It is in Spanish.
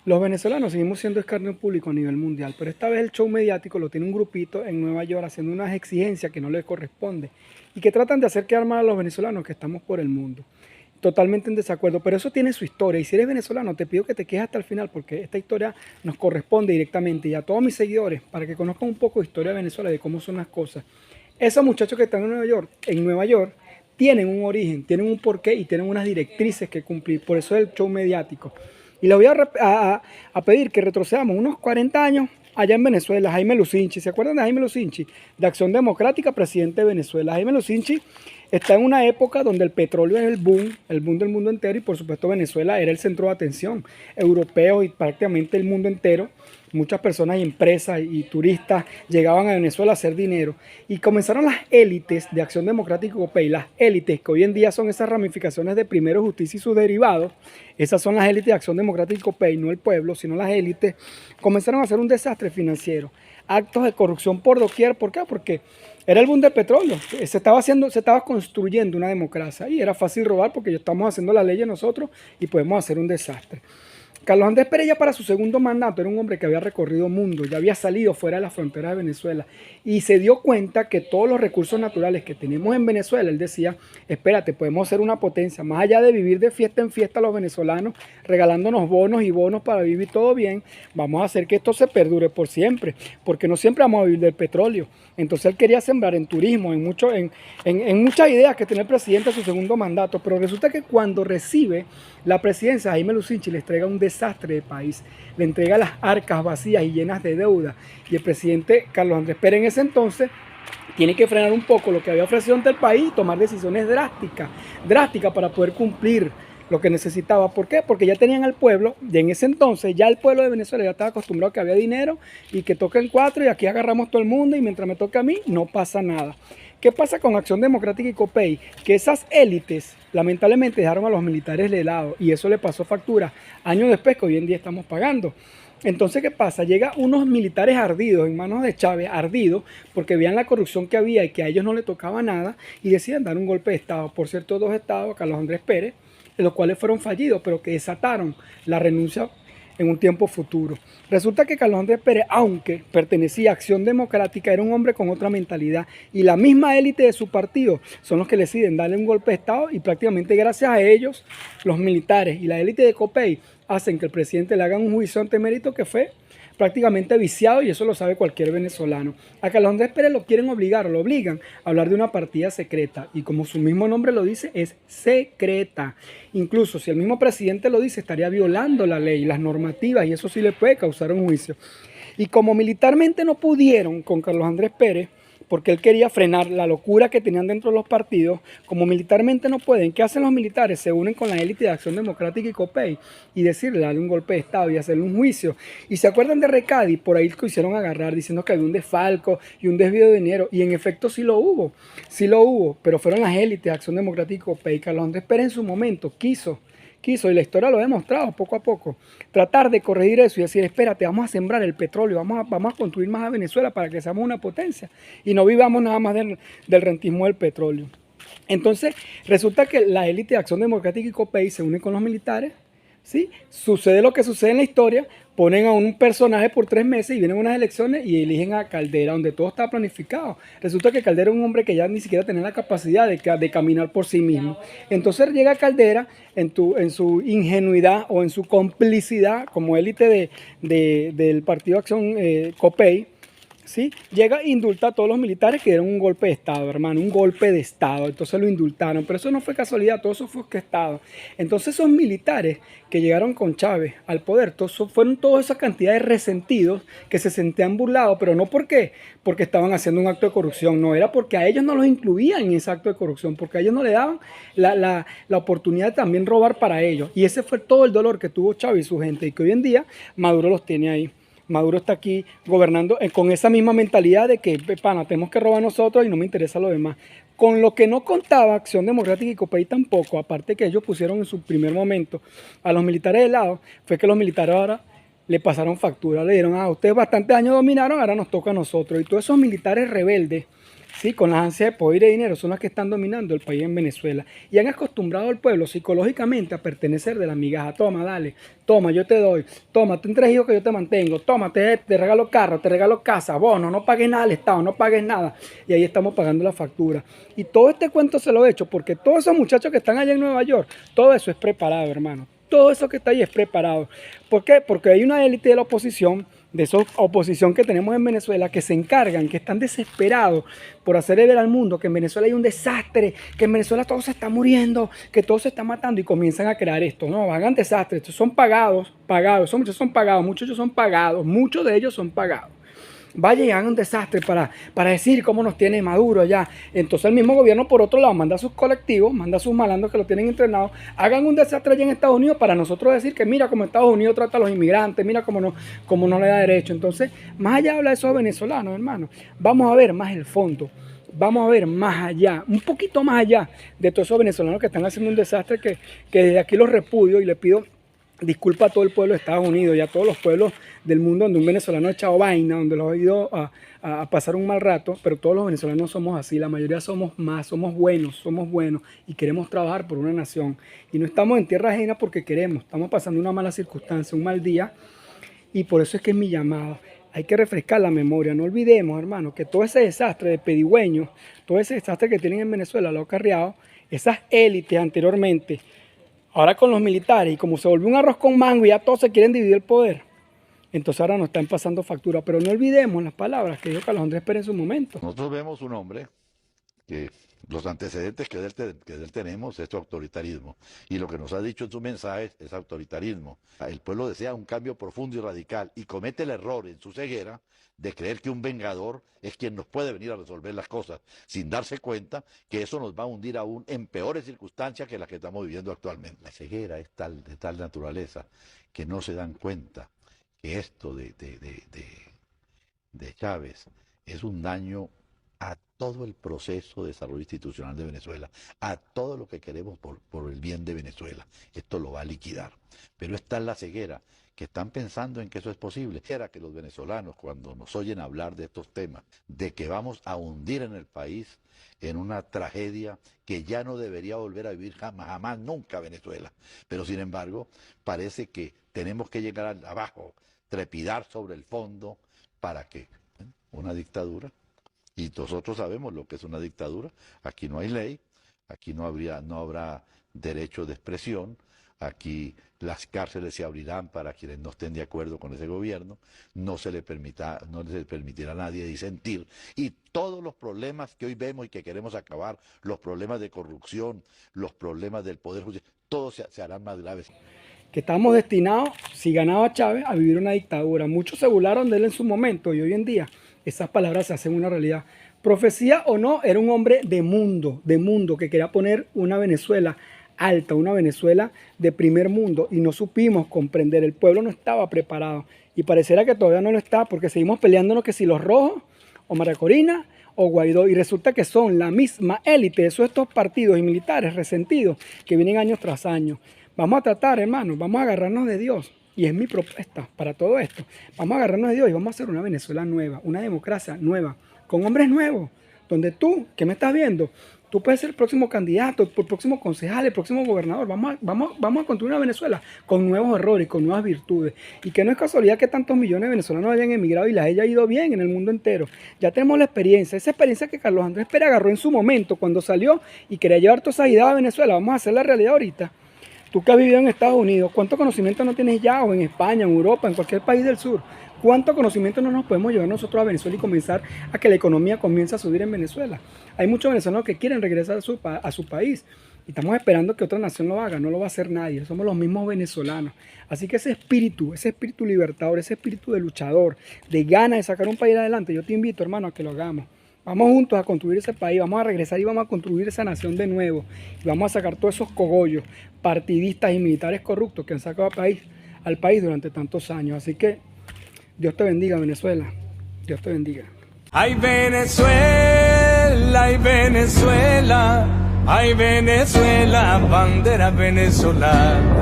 Los venezolanos seguimos siendo escarnio público a nivel mundial, pero esta vez el show mediático lo tiene un grupito en Nueva York haciendo unas exigencias que no les corresponde y que tratan de hacer quedar mal a los venezolanos que estamos por el mundo. Totalmente en desacuerdo, pero eso tiene su historia y si eres venezolano te pido que te quedes hasta el final porque esta historia nos corresponde directamente y a todos mis seguidores para que conozcan un poco de historia de Venezuela y de cómo son las cosas. Esos muchachos que están en Nueva York tienen un origen, tienen un porqué y tienen unas directrices que cumplir, por eso es el show mediático. Y le voy a pedir que retrocedamos unos 40 años allá en Venezuela. Jaime Lucinchi, ¿se acuerdan de Jaime Lucinchi? De Acción Democrática, presidente de Venezuela. Jaime Lucinchi está en una época donde el petróleo es el boom del mundo entero y por supuesto Venezuela era el centro de atención europeo y prácticamente el mundo entero. Muchas personas y empresas y turistas llegaban a Venezuela a hacer dinero y comenzaron las élites de Acción Democrática COPEI, las élites que hoy en día son esas ramificaciones de Primero Justicia y sus derivados. Esas son las élites de Acción Democrática COPEI, no el pueblo, sino las élites. Comenzaron a hacer un desastre financiero, actos de corrupción por doquier. ¿Por qué? Porque era el boom del petróleo, se estaba construyendo una democracia y era fácil robar porque ya estamos haciendo la ley nosotros y podemos hacer un desastre. Carlos Andrés Pérez ya para su segundo mandato era un hombre que había recorrido mundo, ya había salido fuera de las fronteras de Venezuela y se dio cuenta que todos los recursos naturales que tenemos en Venezuela, él decía, espérate, podemos ser una potencia, más allá de vivir de fiesta en fiesta los venezolanos, regalándonos bonos y bonos para vivir todo bien, vamos a hacer que esto se perdure por siempre, porque no siempre vamos a vivir del petróleo. Entonces él quería sembrar en turismo, en muchas ideas que tenía el presidente en su segundo mandato, pero resulta que cuando recibe la presidencia, Jaime Lucinchi le entrega un desastre de país, le entrega las arcas vacías y llenas de deuda. Y el presidente Carlos Andrés Pérez en ese entonces tiene que frenar un poco lo que había ofrecido ante el país y tomar decisiones drásticas para poder cumplir lo que necesitaba. ¿Por qué? Porque ya tenían al pueblo, y en ese entonces ya el pueblo de Venezuela ya estaba acostumbrado a que había dinero y que toquen cuatro y aquí agarramos todo el mundo y mientras me toca a mí no pasa nada. ¿Qué pasa con Acción Democrática y COPEI? Que esas élites lamentablemente dejaron a los militares de lado y eso le pasó factura años después que hoy en día estamos pagando. Entonces, ¿qué pasa? Llega unos militares ardidos en manos de Chávez, ardidos, porque veían la corrupción que había y que a ellos no les tocaba nada y deciden dar un golpe de Estado. Por cierto, dos estados, Carlos Andrés Pérez, los cuales fueron fallidos, pero que desataron la renuncia en un tiempo futuro. Resulta que Carlos Andrés Pérez, aunque pertenecía a Acción Democrática, era un hombre con otra mentalidad y la misma élite de su partido son los que deciden darle un golpe de Estado y prácticamente gracias a ellos, los militares y la élite de COPEI hacen que el presidente le haga un juicio ante mérito que fue prácticamente viciado y eso lo sabe cualquier venezolano. A Carlos Andrés Pérez lo quieren obligar o lo obligan a hablar de una partida secreta y como su mismo nombre lo dice, es secreta. Incluso si el mismo presidente lo dice, estaría violando la ley, las normativas y eso sí le puede causar un juicio. Y como militarmente no pudieron con Carlos Andrés Pérez, porque él quería frenar la locura que tenían dentro de los partidos, como militarmente no pueden, ¿qué hacen los militares? Se unen con la élite de Acción Democrática y COPEI y decirle, darle un golpe de Estado y hacerle un juicio. Y se acuerdan de Recadi, por ahí lo hicieron agarrar diciendo que había un desfalco y un desvío de dinero, y en efecto sí lo hubo, pero fueron las élites de Acción Democrática y COPEI. Carlos Andrés Pérez en su momento quiso, y la historia lo ha demostrado poco a poco, tratar de corregir eso y decir, espérate, vamos a sembrar el petróleo, vamos a construir más a Venezuela para que seamos una potencia y no vivamos nada más del rentismo del petróleo. Entonces, resulta que la élite de Acción Democrática y COPEI se une con los militares, ¿sí? Sucede lo que sucede en la historia, ponen a un personaje por 3 meses y vienen unas elecciones y eligen a Caldera, donde todo está planificado. Resulta que Caldera es un hombre que ya ni siquiera tenía la capacidad de caminar por sí mismo. Entonces llega Caldera en su ingenuidad o en su complicidad como élite del Partido Acción COPEI, ¿sí? Llega e indulta a todos los militares que dieron un golpe de Estado, hermano, un golpe de Estado. Entonces lo indultaron, pero eso no fue casualidad, todo eso fue orquestado. Entonces esos militares que llegaron con Chávez al poder, fueron toda esa cantidad de resentidos que se sentían burlados, pero no porque estaban haciendo un acto de corrupción, no, era porque a ellos no los incluían en ese acto de corrupción, porque a ellos no le daban la oportunidad de también robar para ellos. Y ese fue todo el dolor que tuvo Chávez y su gente, y que hoy en día Maduro los tiene ahí. Maduro está aquí gobernando con esa misma mentalidad de que, pana, tenemos que robar nosotros y no me interesa lo demás. Con lo que no contaba Acción Democrática y COPEI tampoco, aparte que ellos pusieron en su primer momento a los militares de lado, fue que los militares ahora le pasaron factura, le dieron, ustedes bastantes años dominaron, ahora nos toca a nosotros. Y todos esos militares rebeldes Sí, con las ansias de poder y de dinero son las que están dominando el país en Venezuela y han acostumbrado al pueblo psicológicamente a pertenecer de la migaja. Toma, dale, toma, yo te doy, toma, ten 3 hijos que yo te mantengo, toma, te regalo carro, te regalo casa, bono, no pagues nada al Estado, no pagues nada. Y ahí estamos pagando la factura. Y todo este cuento se lo he hecho porque todos esos muchachos que están allá en Nueva York, todo eso es preparado, hermano. Todo eso que está ahí es preparado. ¿Por qué? Porque hay una élite de la oposición, de esa oposición que tenemos en Venezuela, que se encargan, que están desesperados por hacerle ver al mundo que en Venezuela hay un desastre, que en Venezuela todo se está muriendo, que todo se está matando y comienzan a crear esto. No, hagan desastres, estos son pagados, muchos son pagados, muchos de ellos son pagados, muchos de ellos son pagados. Vaya y hagan un desastre para decir cómo nos tiene Maduro allá. Entonces el mismo gobierno, por otro lado, manda a sus colectivos, manda a sus malandros que lo tienen entrenados, hagan un desastre allá en Estados Unidos para nosotros decir que mira cómo Estados Unidos trata a los inmigrantes, mira cómo no le da derecho. Entonces, más allá de hablar de esos venezolanos, hermano, vamos a ver más el fondo. Vamos a ver más allá, un poquito más allá de todos esos venezolanos que están haciendo un desastre que desde aquí los repudio y le pido disculpa a todo el pueblo de Estados Unidos y a todos los pueblos del mundo donde un venezolano ha echado vaina, donde los ha ido a pasar un mal rato, pero todos los venezolanos somos así, la mayoría somos somos buenos y queremos trabajar por una nación. Y no estamos en tierra ajena porque queremos, estamos pasando una mala circunstancia, un mal día, y por eso es que es mi llamado. Hay que refrescar la memoria, no olvidemos, hermano, que todo ese desastre de pedigüeños, todo ese desastre que tienen en Venezuela, lo ha acarreado esas élites anteriormente. Ahora con los militares, y como se volvió un arroz con mango y ya todos se quieren dividir el poder, entonces ahora nos están pasando factura. Pero no olvidemos las palabras que dijo Carlos Andrés Pérez en su momento. Nosotros vemos un hombre que los antecedentes que de él tenemos es su autoritarismo. Y lo que nos ha dicho en su mensaje es autoritarismo. El pueblo desea un cambio profundo y radical y comete el error en su ceguera de creer que un vengador es quien nos puede venir a resolver las cosas, sin darse cuenta que eso nos va a hundir aún en peores circunstancias que las que estamos viviendo actualmente. La ceguera es de tal naturaleza que no se dan cuenta que esto de Chávez es un daño a todo el proceso de desarrollo institucional de Venezuela, a todo lo que queremos por el bien de Venezuela. Esto lo va a liquidar. Pero esta es la ceguera, que están pensando en que eso es posible. Era que los venezolanos, cuando nos oyen hablar de estos temas, de que vamos a hundir en el país en una tragedia que ya no debería volver a vivir jamás, nunca Venezuela. Pero sin embargo, parece que tenemos que llegar abajo, trepidar sobre el fondo para que una dictadura. Y nosotros sabemos lo que es una dictadura. Aquí no hay ley, aquí no habrá derecho de expresión, aquí las cárceles se abrirán para quienes no estén de acuerdo con ese gobierno, no se le permitirá a nadie disentir. Y todos los problemas que hoy vemos y que queremos acabar, los problemas de corrupción, los problemas del poder judicial, todos se harán más graves. Que estamos destinados, si ganaba Chávez, a vivir una dictadura. Muchos se burlaron de él en su momento y hoy en día esas palabras se hacen una realidad. Profecía o no, era un hombre de mundo, que quería poner una Venezuela alta, una Venezuela de primer mundo, y no supimos comprender. El pueblo no estaba preparado y pareciera que todavía no lo está, porque seguimos peleándonos que si los rojos o María Corina o Guaidó, y resulta que son la misma élite de estos partidos y militares resentidos que vienen año tras año. Vamos a tratar, hermanos, vamos a agarrarnos de Dios. Y es mi propuesta para todo esto. Vamos a agarrarnos de Dios y vamos a hacer una Venezuela nueva, una democracia nueva, con hombres nuevos, donde tú, que me estás viendo, tú puedes ser el próximo candidato, el próximo concejal, el próximo gobernador. Vamos a construir una Venezuela con nuevos errores, con nuevas virtudes. Y que no es casualidad que tantos millones de venezolanos hayan emigrado y les haya ido bien en el mundo entero. Ya tenemos la experiencia, esa experiencia que Carlos Andrés Pérez agarró en su momento cuando salió y quería llevar toda esa idea a Venezuela. Vamos a hacer la realidad ahorita. Tú que has vivido en Estados Unidos, ¿cuánto conocimiento no tienes ya? O en España, en Europa, en cualquier país del sur. ¿Cuánto conocimiento no nos podemos llevar nosotros a Venezuela y comenzar a que la economía comience a subir en Venezuela? Hay muchos venezolanos que quieren regresar a su país y estamos esperando que otra nación lo haga. No lo va a hacer nadie, somos los mismos venezolanos. Así que ese espíritu libertador, ese espíritu de luchador, de ganas de sacar un país adelante, yo te invito, hermano, a que lo hagamos. Vamos juntos a construir ese país, vamos a regresar y vamos a construir esa nación de nuevo. Y vamos a sacar todos esos cogollos partidistas y militares corruptos que han sacado al país durante tantos años. Así que Dios te bendiga, Venezuela. Dios te bendiga. Ay, Venezuela, ay, Venezuela, ay, Venezuela, bandera venezolana.